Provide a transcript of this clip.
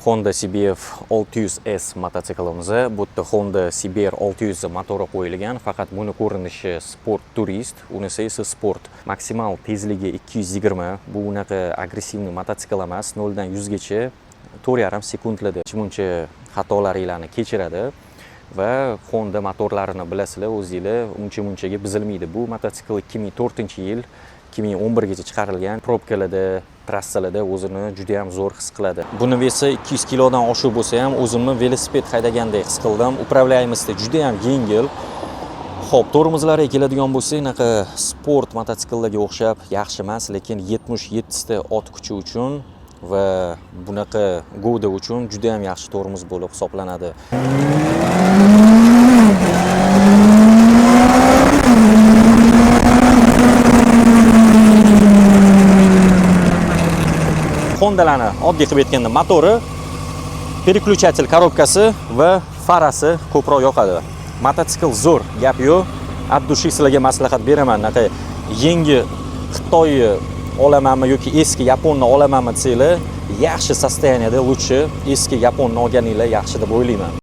Honda CBR 600S mototsiklimiz. Bu yerda Honda CBR 600 motori qo'yilgan, faqat buni ko'rinishi Sport Turist, unisi esa Sport. Maksimal tezligi 220. Bu unaqa agressivni mototsikl emas, 0 dan 100 gacha 4,5 sekundlarda muncha xatolaringlarni kechiradi va Honda motorlarini bilasizlar, o'zingizlar uncha-munchaga buzilmaydi. Bu mototsikl 2004-yil 2011 gacha chiqarilgan. Probkalarda, trassalarda o'zini juda ham zo'r his qiladi. Buni vesi 200 kilodan oshiq bo'lsa ham o'zimni velosiped haydagandek his qildim. Upravlaymisda juda ham yengil. Xo'p, tormozlarga keladigan bo'lsak, unaqa sport mototsikllarga o'xshab yaxshi emas, lekin 77 ta ot kuchi uchun va bunaqa go'da uchun juda ham yaxshi tormoz bo'lib hisoblanadi. Honda'larni oddiy qilib aytganda motori, переключатель korobkasi va farasi ko'proq yoqadi. Mototsikl zo'r, gap yo'q. Abdushi sizlarga maslahat beraman. Unaqa yangi Xitoy olamanmi yoki eski Yaponni olamanmi desanglar, yaxshi состояниеda lучше eski Yaponni olganinglar yaxshi deb o'ylayman.